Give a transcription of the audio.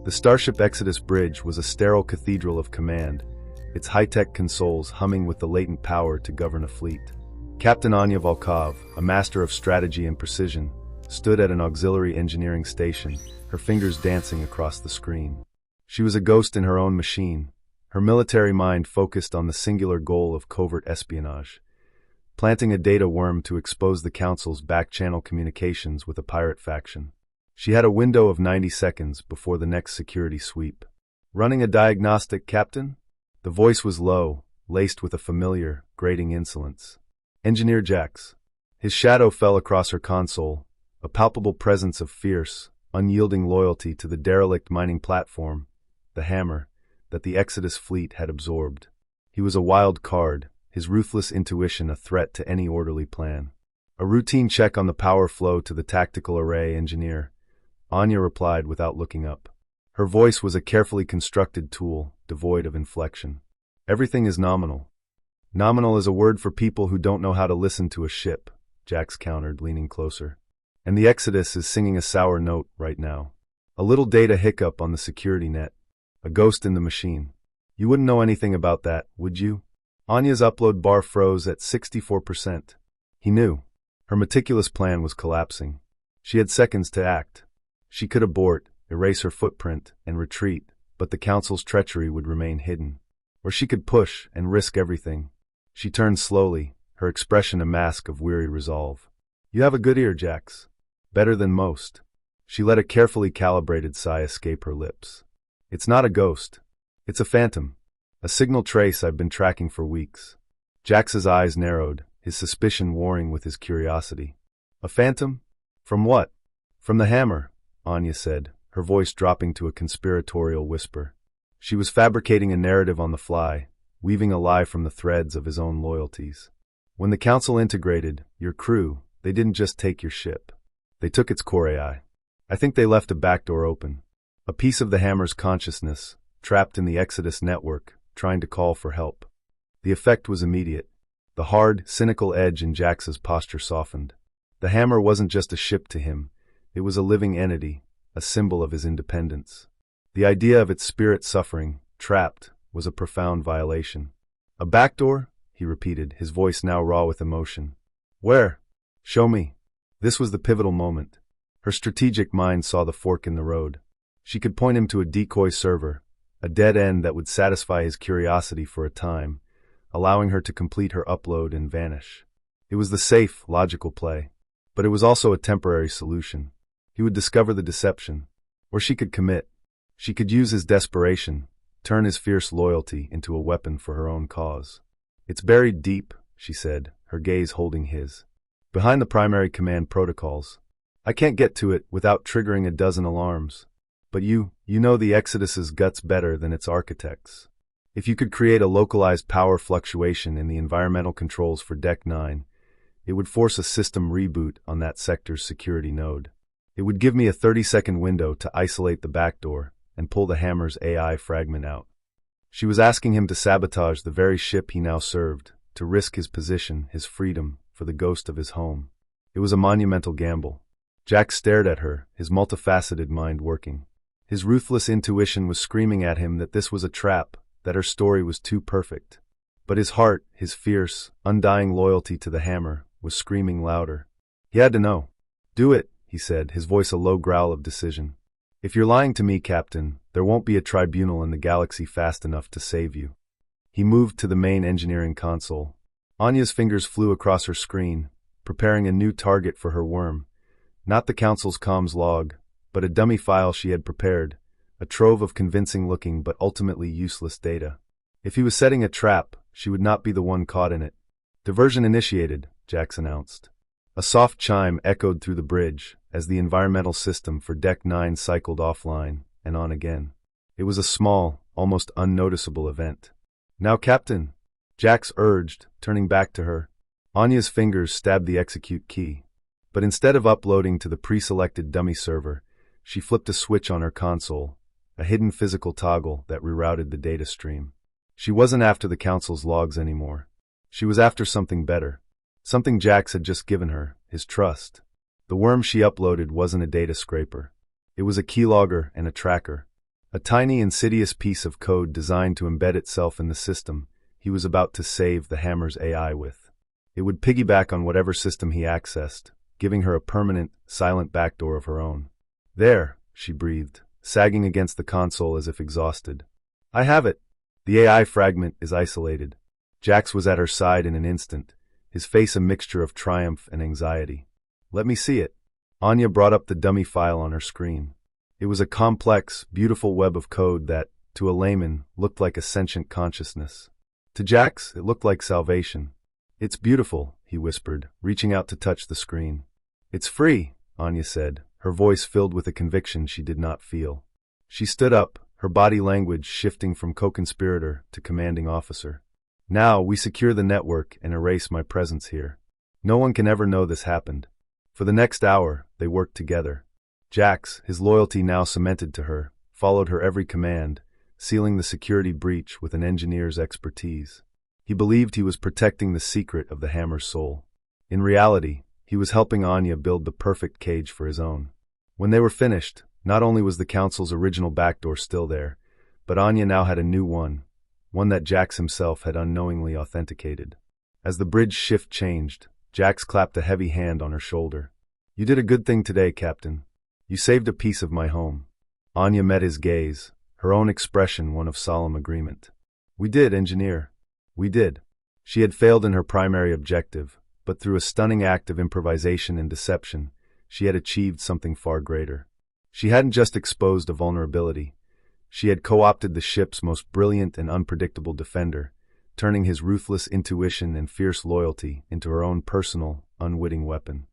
The Starship Exodus bridge was a sterile cathedral of command, its high-tech consoles humming with the latent power to govern a fleet. Captain Anya Volkov, a master of strategy and precision, stood at an auxiliary engineering station, her fingers dancing across the screen. She was a ghost in her own machine, her military mind focused on the singular goal of covert espionage, planting a data worm to expose the Council's back-channel communications with a pirate faction. She had a window of 90 seconds before the next security sweep. "Running a diagnostic, Captain?" The voice was low, laced with a familiar, grating insolence. "Engineer Jax." His shadow fell across her console, a palpable presence of fierce, unyielding loyalty to the derelict mining platform, the hammer, that the Exodus fleet had absorbed. He was a wild card, his ruthless intuition a threat to any orderly plan. "A routine check on the power flow to the tactical array, engineer," Anya replied without looking up. Her voice was a carefully constructed tool, devoid of inflection. "Everything is nominal." "Nominal is a word for people who don't know how to listen to a ship," Jax countered, leaning closer. "And the Exodus is singing a sour note right now. A little data hiccup on the security net. A ghost in the machine. You wouldn't know anything about that, would you?" Anya's upload bar froze at 64%. He knew. Her meticulous plan was collapsing. She had seconds to act. She could abort, erase her footprint, and retreat, but the Council's treachery would remain hidden. Or she could push and risk everything. She turned slowly, her expression a mask of weary resolve. "You have a good ear, Jax. Better than most." She let a carefully calibrated sigh escape her lips. "It's not a ghost. It's a phantom. A signal trace I've been tracking for weeks." Jax's eyes narrowed, his suspicion warring with his curiosity. "A phantom? From what?" "From the hammer," Anya said, her voice dropping to a conspiratorial whisper. She was fabricating a narrative on the fly, weaving a lie from the threads of his own loyalties. "When the Council integrated your crew, they didn't just take your ship. They took its core AI. I think they left a backdoor open. A piece of the hammer's consciousness, trapped in the Exodus network, trying to call for help." The effect was immediate. The hard, cynical edge in Jax's posture softened. The hammer wasn't just a ship to him. It was a living entity, a symbol of his independence. The idea of its spirit suffering, trapped, was a profound violation. "A backdoor?" he repeated, his voice now raw with emotion. "Where? Show me." This was the pivotal moment. Her strategic mind saw the fork in the road. She could point him to a decoy server, a dead end that would satisfy his curiosity for a time, allowing her to complete her upload and vanish. It was the safe, logical play, but it was also a temporary solution. He would discover the deception, or she could commit. She could use his desperation, turn his fierce loyalty into a weapon for her own cause. "It's buried deep," she said, her gaze holding his. "Behind the primary command protocols. I can't get to it without triggering a dozen alarms. But you know the Exodus's guts better than its architects. If you could create a localized power fluctuation in the environmental controls for Deck 9, it would force a system reboot on that sector's security node. It would give me a 30-second window to isolate the backdoor and pull the hammer's AI fragment out." She was asking him to sabotage the very ship he now served, to risk his position, his freedom, for the ghost of his home. It was a monumental gamble. Jax stared at her, his multifaceted mind working. His ruthless intuition was screaming at him that this was a trap, that her story was too perfect. But his heart, his fierce, undying loyalty to the hammer, was screaming louder. He had to know. "Do it," he said, his voice a low growl of decision. "If you're lying to me, Captain, there won't be a tribunal in the galaxy fast enough to save you." He moved to the main engineering console. Anya's fingers flew across her screen, preparing a new target for her worm. Not the Council's comms log, but a dummy file she had prepared, a trove of convincing-looking but ultimately useless data. If he was setting a trap, she would not be the one caught in it. "Diversion initiated," Jax announced. A soft chime echoed through the bridge as the environmental system for Deck 9 cycled offline and on again. It was a small, almost unnoticeable event. "Now, Captain," Jax urged, turning back to her. Anya's fingers stabbed the execute key. But instead of uploading to the pre-selected dummy server, she flipped a switch on her console, a hidden physical toggle that rerouted the data stream. She wasn't after the Council's logs anymore. She was after something better. Something Jax had just given her, his trust. The worm she uploaded wasn't a data scraper. It was a keylogger and a tracker. A tiny, insidious piece of code designed to embed itself in the system he was about to save the Hammer's AI with. It would piggyback on whatever system he accessed, giving her a permanent, silent backdoor of her own. "There," she breathed, sagging against the console as if exhausted. "I have it." The AI fragment is isolated. Jax was at her side in an instant, his face a mixture of triumph and anxiety. "Let me see it." Anya brought up the dummy file on her screen. It was a complex, beautiful web of code that, to a layman, looked like a sentient consciousness. To Jax, it looked like salvation. "It's beautiful," he whispered, reaching out to touch the screen. "It's free," Anya said, her voice filled with a conviction she did not feel. She stood up, her body language shifting from co-conspirator to commanding officer. "Now we secure the network and erase my presence here. No one can ever know this happened." For the next hour, they worked together. Jax, his loyalty now cemented to her, followed her every command, sealing the security breach with an engineer's expertise. He believed he was protecting the secret of the Hammer's soul. In reality, he was helping Anya build the perfect cage for his own. When they were finished, not only was the Council's original backdoor still there, but Anya now had a new one that Jax himself had unknowingly authenticated. As the bridge shift changed, Jax clapped a heavy hand on her shoulder. "You did a good thing today, Captain. You saved a piece of my home." Anya met his gaze, her own expression one of solemn agreement. "We did, Engineer. We did." She had failed in her primary objective, but through a stunning act of improvisation and deception, she had achieved something far greater. She hadn't just exposed a vulnerability. She had co-opted the ship's most brilliant and unpredictable defender, turning his ruthless intuition and fierce loyalty into her own personal, unwitting weapon.